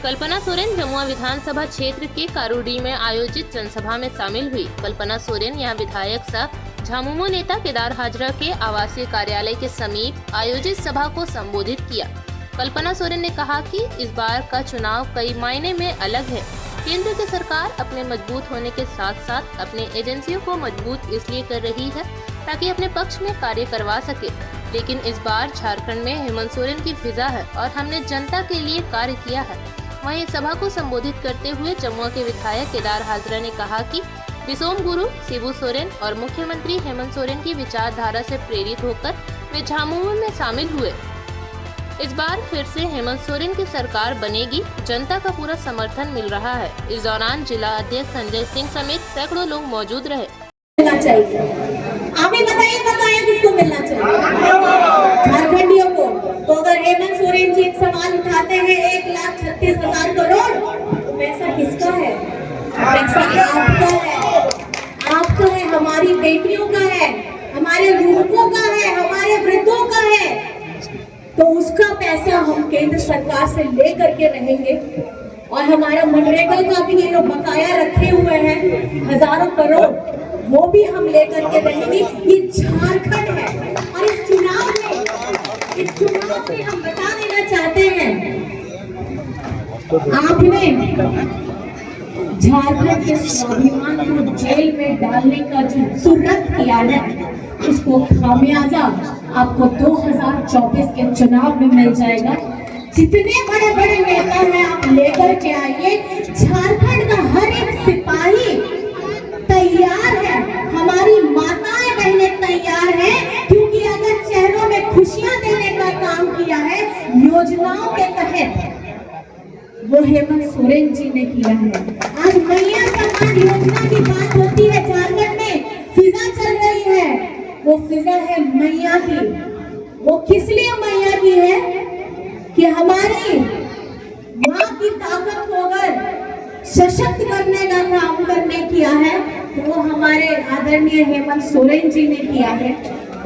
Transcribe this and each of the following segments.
कल्पना सोरेन जमुआ विधानसभा क्षेत्र के कारूडी में आयोजित जनसभा में शामिल हुई। कल्पना सोरेन यहां विधायक सह झामुमो नेता केदार हाजरा के आवासीय कार्यालय के समीप आयोजित सभा को संबोधित किया। कल्पना सोरेन ने कहा कि इस बार का चुनाव कई मायने में अलग है। केंद्र की सरकार अपने मजबूत होने के साथ साथ अपने एजेंसियों को मजबूत इसलिए कर रही है ताकि अपने पक्ष में कार्य करवा सके, लेकिन इस बार झारखंड में हेमंत सोरेन की फिजा है और हमने जनता के लिए कार्य किया है। वहीं सभा को संबोधित करते हुए जमुआ के विधायक केदार हाजरा ने कहा कि विसोम गुरु शिबू सोरेन और मुख्यमंत्री हेमंत सोरेन की विचारधारा से प्रेरित होकर वे झामुमो में शामिल हुए। इस बार फिर से हेमंत सोरेन की सरकार बनेगी, जनता का पूरा समर्थन मिल रहा है। इस दौरान जिला अध्यक्ष संजय सिंह समेत सैकड़ों लोग मौजूद रहे। मिलना चाहिए, आप ही बताइए किसको मिलना चाहिए झारखंडियों को। तो अगर हेमंत सोरेन जी एक सवाल उठाते हैं 1,36,000 करोड़, तो पैसा किसका है? पैसा आपका है, हमारी बेटियों का है, हमारे युवकों का है, हमारे वृद्धों का है। तो उसका पैसा हम केंद्र सरकार से ले करके रहेंगे और हमारा मनरेगा का भी ये जो बकाया रखे हुए हैं हजारों करोड़, वो भी हम लेकर के रहेंगे। ये झारखंड है और इस चुनाव में हम बता देना चाहते हैं, आपने झारखंड के स्वाभिमान को जेल में डालने का जो जुर्रत किया है, उसको खामियाजा आपको 2024 के चुनाव में मिल जाएगा। जितने बड़े बड़े नेता हैं आप लेकर के आइए। झारखंड का हर एक सिपाही तैयार है, हमारी माताएं बहनें तैयार हैं, क्योंकि अगर चेहरों में खुशियां देने का काम किया है योजनाओं के तहत, वो हेमंत सोरेन जी ने किया है। आज मैया सम्मान योजना की बात होती है, झारखंड में फिजा चल रही है, वो फिजा है मैया की। वो किस लिए मैया की है कि हमारी माँ की ताकत को अगर सशक्त करने का काम करने किया है तो वो हमारे आदरणीय हेमंत सोरेन जी ने किया है।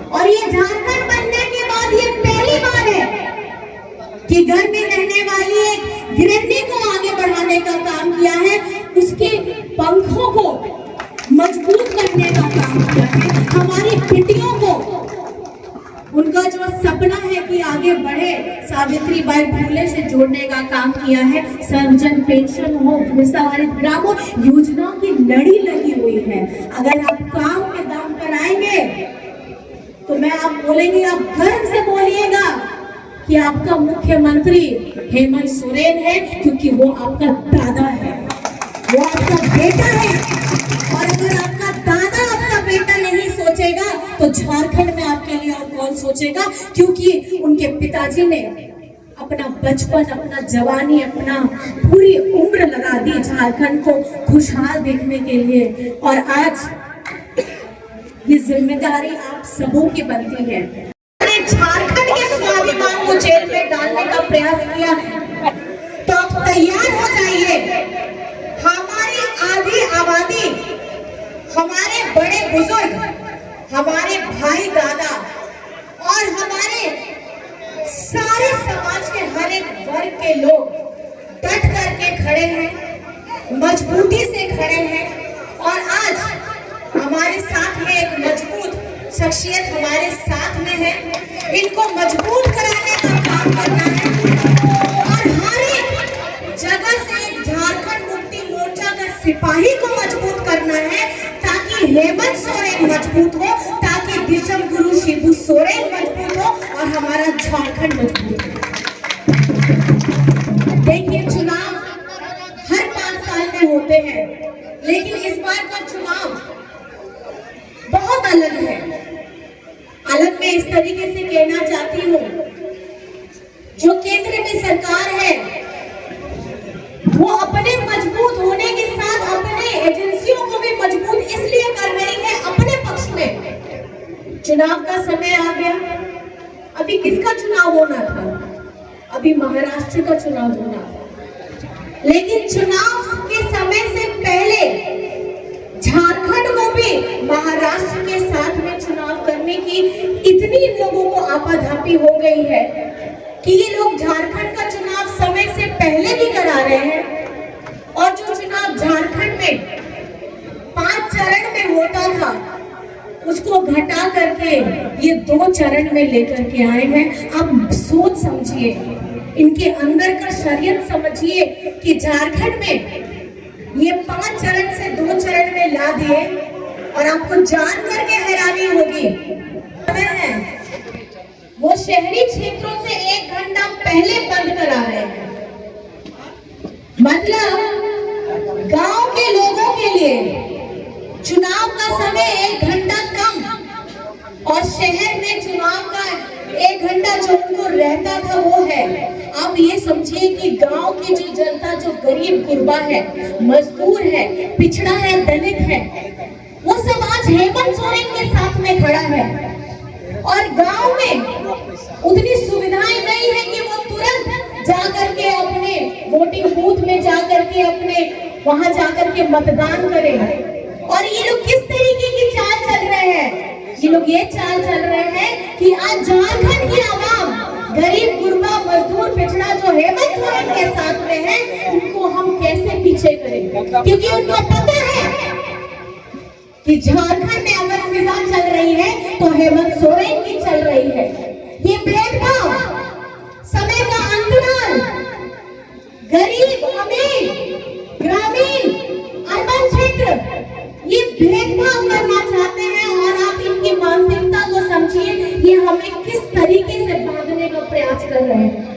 और ये झारखंड बनने के बाद ये पहली बार है कि घर में रहने वाली एक गृहिणी को आगे बढ़ाने का काम किया है, उसके पंखों को मजबूत करने का काम किया है। हमारी बेटियों को उनका जो सपना है कि आगे बढ़े, सावित्रीबाई फुले से जोड़ने का काम किया है। सर्वजन पेंशन हो, विस्तारित ग्राम हो, योजनाओं की लड़ी लगी हुई है। अगर आप काम के दाम पर आएंगे तो मैं आप बोलेंगे, आप गर्व से बोलिएगा कि आपका मुख्यमंत्री हेमंत सोरेन है, क्योंकि वो आपका दादा है, वो आपका बेटा है। और अगर आपका दादा आपका बेटा नहीं सोचेगा तो झारखंड में आपके लिए और कौन सोचेगा? क्योंकि उनके पिताजी ने अपना बचपन, अपना जवानी, अपना पूरी उम्र लगा दी झारखंड को खुशहाल देखने के लिए। और आज ये जिम्मेदारी आप सबों की बनती है। झारखंड के स्वाभिमान को जेल में डालने का प्रयास किया है, तो आप तैयार हो जाइए। हमारी आधी आबादी, हमारे बड़े बुजुर्ग, हमारे भाई दादा और हमारे सारे समाज के हर एक वर्ग के लोग डट करके खड़े हैं, मजबूती से खड़े हैं। और आज हमारे साथ में एक मजबूत शख्सियत हमारे साथ में है, इनको मजबूत कराने का काम करना है। और हर एक जगह से एक झारखंड मुक्ति मोर्चा का सिपाही को मजबूत करना है, ताकि हेमंत सोरेन मजबूत हो, ताकि विसोम गुरु शिबू सोरेन मजबूत हो और हमारा झारखंड मजबूत हो। देखिए, चुनाव हर 5 साल में होते हैं, लेकिन इस बार का चुनाव बहुत अलग है। अलग मैं इस तरीके से कहना चाहती हूँ, जो केंद्र में सरकार है वो अपने मजबूत होने के साथ अपने एजेंसियों को भी मजबूत इसलिए कर रही है अपने पक्ष में। चुनाव का समय आ गया, अभी किसका चुनाव होना था? अभी महाराष्ट्र का चुनाव होना था, लेकिन चुनाव के समय से पहले झारखंड को भी महाराष्ट्र के साथ में चुनाव करने की इतनी लोगों को आपाधापी हो गई है कि ये लोग झारखंड का चुनाव समय से पहले भी करा रहे करके ये 2 चरण में लेकर के आए हैं। आप सोच समझिए, इनके अंदर का शरीयत समझिए कि झारखंड में ये 5 चरण से 2 चरण में ला दिए और आपको जान करके हैरानी होगी। वो शहरी क्षेत्रों से 1 घंटा पहले बंद करा रहे हैं। मतलब गांव के लोगों के लिए चुनाव का समय 1 घंटा कम और शहर में चुनाव का 1 घंटा जो उनको रहता था वो है। आप ये समझिए कि गांव की जो जनता जो गरीब गुरबा है, मजदूर है, पिछड़ा है, दलित है, वो सब आज हेमंत सोरेन के साथ में खड़ा है। और गांव में उतनी सुविधाएं नहीं है कि वो तुरंत जाकर के अपने वोटिंग बूथ में जाकर के अपने वहां जाकर के मतदान करें। और ये लोग किस तरीके की चाल चल रहे हैं? ये लोग ये चाल चल रहे हैं कि आज झारखंड की आवाम गरीब गुरबा मजदूर पिछड़ा जो हेमंत सोरेन के साथ में है, उनको हम कैसे पीछे करें, क्योंकि उनको पता है कि झारखंड में अगर फिजा चल रही है तो हेमंत सोरेन की चल रही है। ये भेदभाव, समय का अंतराल, गरीब अमीर, ग्रामीण, अर्बन क्षेत्र, ये भेदभाव करना चाहते हैं। और आप इनकी मानसिकता को समझिए, ये हमें किस तरीके से बांधने का प्रयास कर रहे हैं।